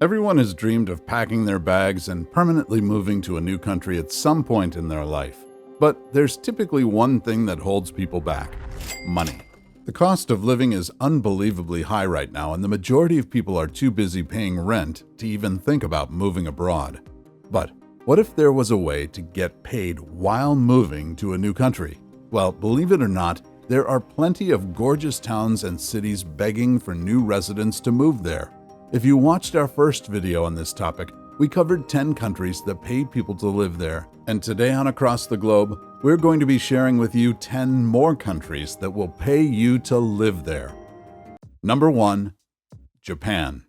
Everyone has dreamed of packing their bags and permanently moving to a new country at some point in their life. But there's typically one thing that holds people back: money. The cost of living is unbelievably high right now, and the majority of people are too busy paying rent to even think about moving abroad. But what if there was a way to get paid while moving to a new country? Well, believe it or not, there are plenty of gorgeous towns and cities begging for new residents to move there. If you watched our first video on this topic, we covered 10 countries that pay people to live there. And today on Across the Globe, we're going to be sharing with you 10 more countries that will pay you to live there. Number 1. Japan.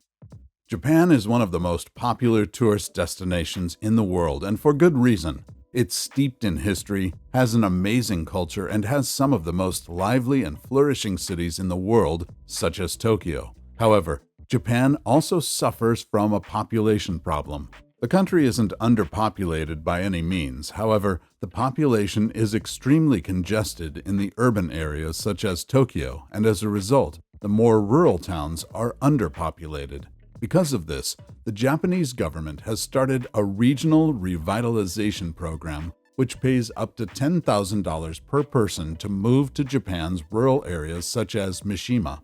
Japan is one of the most popular tourist destinations in the world, and for good reason. It's steeped in history, has an amazing culture, and has some of the most lively and flourishing cities in the world, such as Tokyo. However, Japan also suffers from a population problem. The country isn't underpopulated by any means. However, the population is extremely congested in the urban areas such as Tokyo, and as a result, the more rural towns are underpopulated. Because of this, the Japanese government has started a regional revitalization program which pays up to $10,000 per person to move to Japan's rural areas such as Mishima.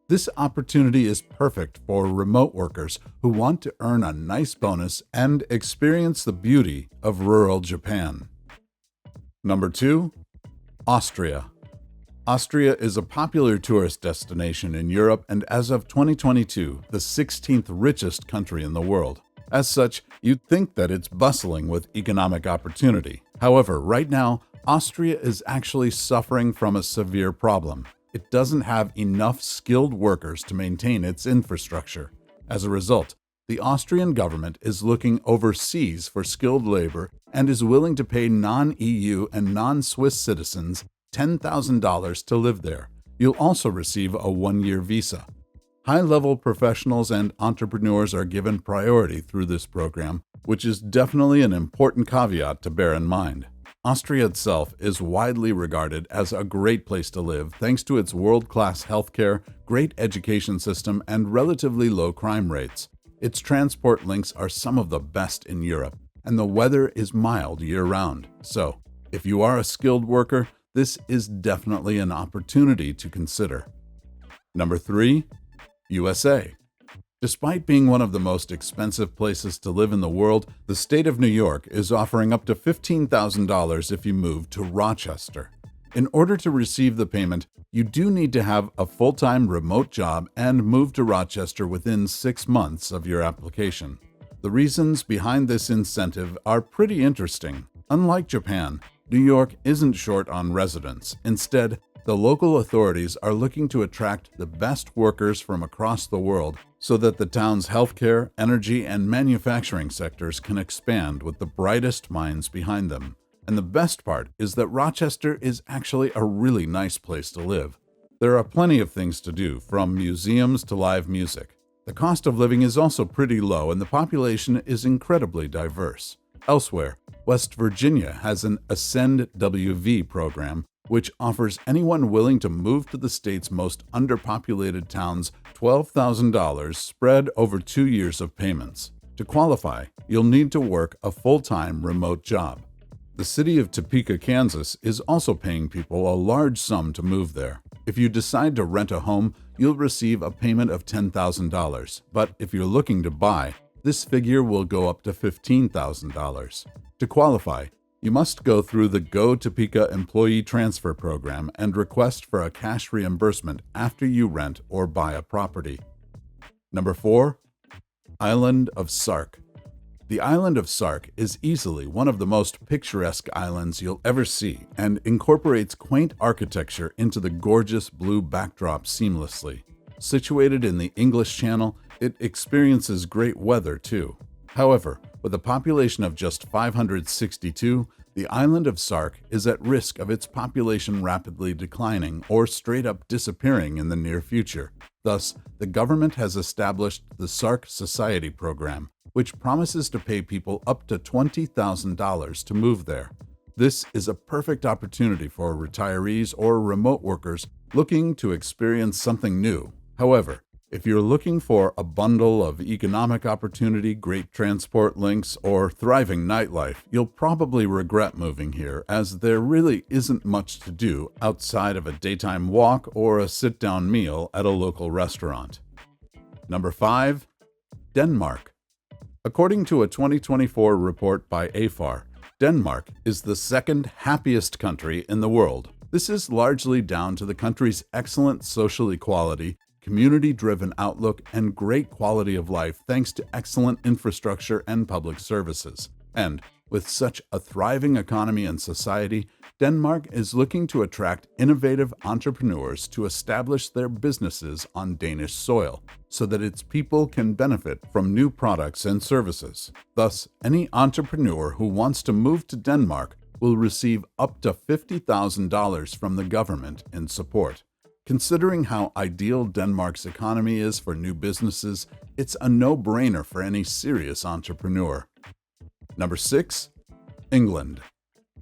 This opportunity is perfect for remote workers who want to earn a nice bonus and experience the beauty of rural Japan. Number 2. Austria. Austria is a popular tourist destination in Europe and as of 2022, the 16th richest country in the world. As such, you'd think that it's bustling with economic opportunity. However, right now, Austria is actually suffering from a severe problem. It doesn't have enough skilled workers to maintain its infrastructure. As a result, the Austrian government is looking overseas for skilled labor and is willing to pay non-EU and non-Swiss citizens $10,000 to live there. You'll also receive a one-year visa. High-level professionals and entrepreneurs are given priority through this program, which is definitely an important caveat to bear in mind. Austria itself is widely regarded as a great place to live thanks to its world-class healthcare, great education system, and relatively low crime rates. Its transport links are some of the best in Europe, and the weather is mild year-round. So, if you are a skilled worker, this is definitely an opportunity to consider. Number 3. USA. Despite being one of the most expensive places to live in the world, the state of New York is offering up to $15,000 if you move to Rochester. In order to receive the payment, you do need to have a full-time remote job and move to Rochester within 6 months of your application. The reasons behind this incentive are pretty interesting. Unlike Japan, New York isn't short on residents. Instead, the local authorities are looking to attract the best workers from across the world so that the town's healthcare, energy, and manufacturing sectors can expand with the brightest minds behind them. And the best part is that Rochester is actually a really nice place to live. There are plenty of things to do, from museums to live music. The cost of living is also pretty low, and the population is incredibly diverse. Elsewhere, West Virginia has an Ascend WV program, which offers anyone willing to move to the state's most underpopulated towns $12,000 spread over 2 years of payments. To qualify, you'll need to work a full-time remote job. The city of Topeka, Kansas is also paying people a large sum to move there. If you decide to rent a home, you'll receive a payment of $10,000, but if you're looking to buy, this figure will go up to $15,000. To qualify, you must go through the Go Topeka Employee Transfer Program and request for a cash reimbursement after you rent or buy a property. Number 4. Island of Sark. The island of Sark is easily one of the most picturesque islands you'll ever see and incorporates quaint architecture into the gorgeous blue backdrop seamlessly. Situated in the English Channel, it experiences great weather too. However, with a population of just 562, the island of Sark is at risk of its population rapidly declining or straight up disappearing in the near future. Thus, the government has established the Sark Society program, which promises to pay people up to $20,000 to move there. This is a perfect opportunity for retirees or remote workers looking to experience something new. However, If you're looking for a bundle of economic opportunity, great transport links, or thriving nightlife, you'll probably regret moving here, as there really isn't much to do outside of a daytime walk or a sit-down meal at a local restaurant. Number 5. Denmark. According to a 2024 report by AFAR, Denmark is the second happiest country in the world. This is largely down to the country's excellent social equality, community-driven outlook, and great quality of life thanks to excellent infrastructure and public services. And with such a thriving economy and society, Denmark is looking to attract innovative entrepreneurs to establish their businesses on Danish soil, so that its people can benefit from new products and services. Thus, any entrepreneur who wants to move to Denmark will receive up to $50,000 from the government in support. Considering how ideal Denmark's economy is for new businesses, it's a no-brainer for any serious entrepreneur. Number 6. England.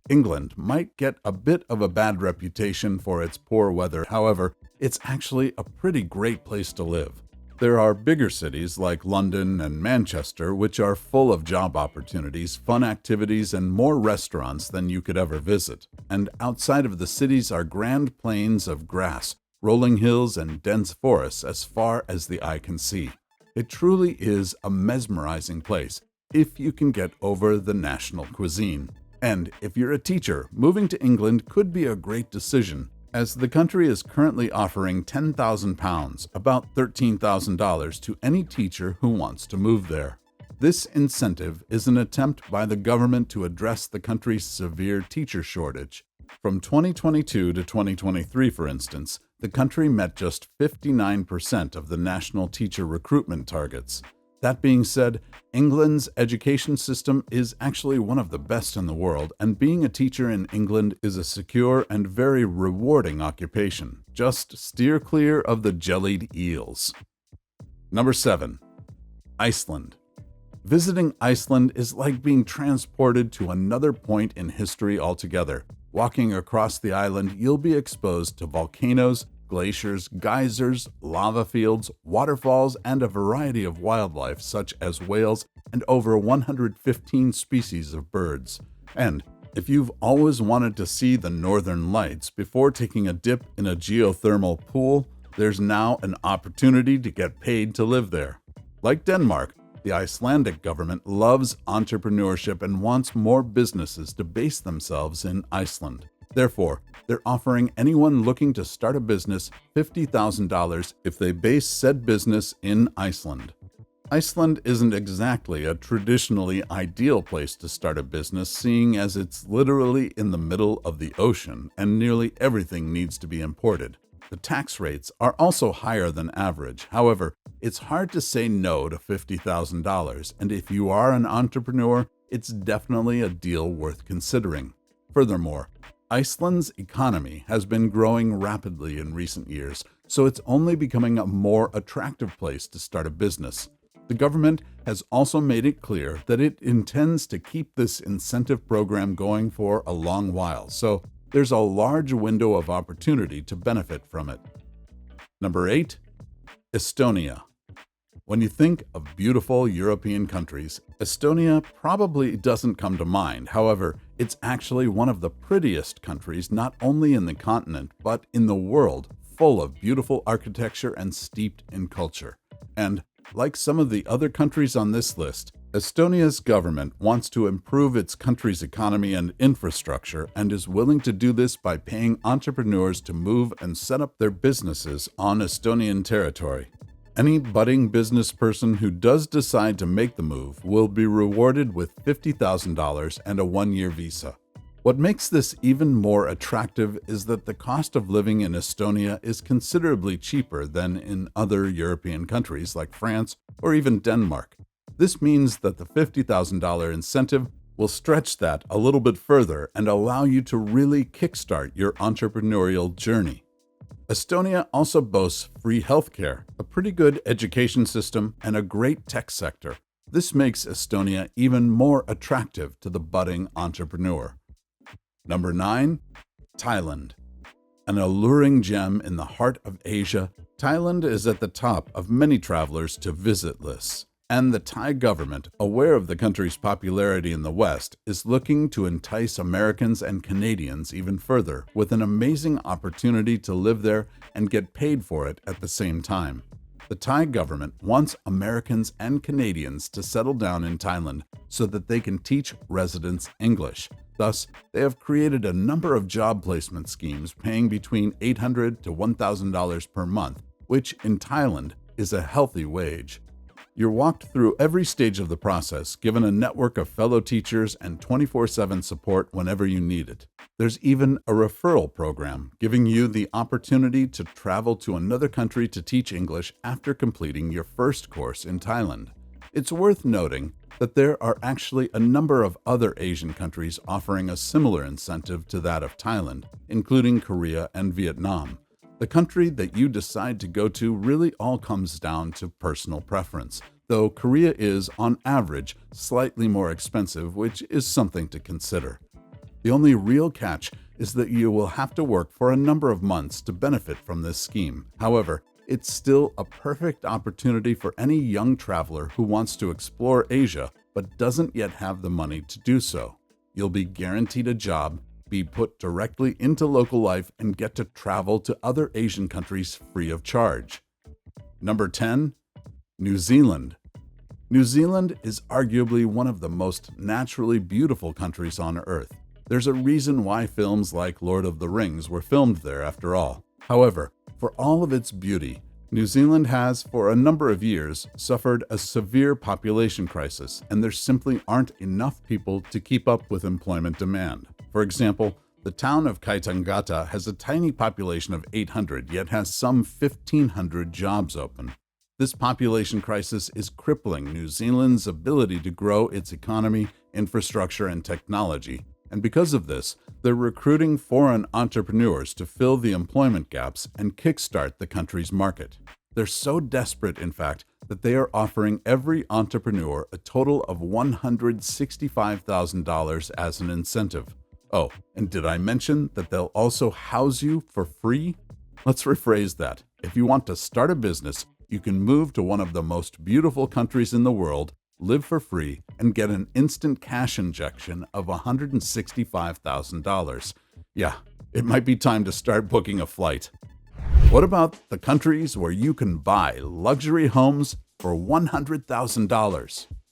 England might get a bit of a bad reputation for its poor weather. However, it's actually a pretty great place to live. There are bigger cities like London and Manchester which are full of job opportunities, fun activities, and more restaurants than you could ever visit. And outside of the cities are grand plains of grass, rolling hills, and dense forests as far as the eye can see. It truly is a mesmerizing place if you can get over the national cuisine. And if you're a teacher, moving to England could be a great decision, as the country is currently offering £10,000, about $13,000, to any teacher who wants to move there. This incentive is an attempt by the government to address the country's severe teacher shortage. From 2022 to 2023, for instance, the country met just 59% of the national teacher recruitment targets. That being said, England's education system is actually one of the best in the world, and being a teacher in England is a secure and very rewarding occupation. Just steer clear of the jellied eels. Number 7. Iceland. Visiting Iceland is like being transported to another point in history altogether. Walking across the island, you'll be exposed to volcanoes, glaciers, geysers, lava fields, waterfalls, and a variety of wildlife such as whales and over 115 species of birds. And if you've always wanted to see the northern lights before taking a dip in a geothermal pool, there's now an opportunity to get paid to live there. Like Denmark, the Icelandic government loves entrepreneurship and wants more businesses to base themselves in Iceland. Therefore, they're offering anyone looking to start a business $50,000 if they base said business in Iceland. Iceland isn't exactly a traditionally ideal place to start a business, seeing as it's literally in the middle of the ocean and nearly everything needs to be imported. The tax rates are also higher than average. However, it's hard to say no to $50,000, and if you are an entrepreneur, it's definitely a deal worth considering. Furthermore, Iceland's economy has been growing rapidly in recent years, so it's only becoming a more attractive place to start a business. The government has also made it clear that it intends to keep this incentive program going for a long while, so there's a large window of opportunity to benefit from it. Number 8. Estonia. When you think of beautiful European countries, Estonia probably doesn't come to mind. However, it's actually one of the prettiest countries not only in the continent, but in the world, full of beautiful architecture and steeped in culture. And like some of the other countries on this list, Estonia's government wants to improve its country's economy and infrastructure and is willing to do this by paying entrepreneurs to move and set up their businesses on Estonian territory. Any budding business person who does decide to make the move will be rewarded with $50,000 and a one-year visa. What makes this even more attractive is that the cost of living in Estonia is considerably cheaper than in other European countries like France or even Denmark. This means that the $50,000 incentive will stretch that a little bit further and allow you to really kickstart your entrepreneurial journey. Estonia also boasts free healthcare, a pretty good education system, and a great tech sector. This makes Estonia even more attractive to the budding entrepreneur. Number 9. Thailand. An alluring gem in the heart of Asia, Thailand is at the top of many travelers to visit lists, and the Thai government, aware of the country's popularity in the West, is looking to entice Americans and Canadians even further with an amazing opportunity to live there and get paid for it at the same time. The Thai government wants Americans and Canadians to settle down in Thailand so that they can teach residents English. Thus, they have created a number of job placement schemes paying between $800 to $1,000 per month, which in Thailand is a healthy wage. You're walked through every stage of the process, given a network of fellow teachers and 24/7 support whenever you need it. There's even a referral program, giving you the opportunity to travel to another country to teach English after completing your first course in Thailand. It's worth noting that there are actually a number of other Asian countries offering a similar incentive to that of Thailand, including Korea and Vietnam. The country that you decide to go to really all comes down to personal preference, though Korea is, on average, slightly more expensive, which is something to consider. The only real catch is that you will have to work for a number of months to benefit from this scheme. However, it's still a perfect opportunity for any young traveler who wants to explore Asia but doesn't yet have the money to do so. You'll be guaranteed a job, be put directly into local life, and get to travel to other Asian countries free of charge. Number 10. New Zealand. New Zealand is arguably one of the most naturally beautiful countries on Earth. There's a reason why films like Lord of the Rings were filmed there after all. However, for all of its beauty, New Zealand has, for a number of years, suffered a severe population crisis, and there simply aren't enough people to keep up with employment demand. For example, the town of Kaitangata has a tiny population of 800, yet has some 1,500 jobs open. This population crisis is crippling New Zealand's ability to grow its economy, infrastructure, and technology, and because of this, they're recruiting foreign entrepreneurs to fill the employment gaps and kickstart the country's market. They're so desperate, in fact, that they are offering every entrepreneur a total of $165,000 as an incentive. Oh, and did I mention that they'll also house you for free? Let's rephrase that. If you want to start a business, you can move to one of the most beautiful countries in the world, live for free, and get an instant cash injection of $165,000. Yeah, it might be time to start booking a flight. What about the countries where you can buy luxury homes for $100,000?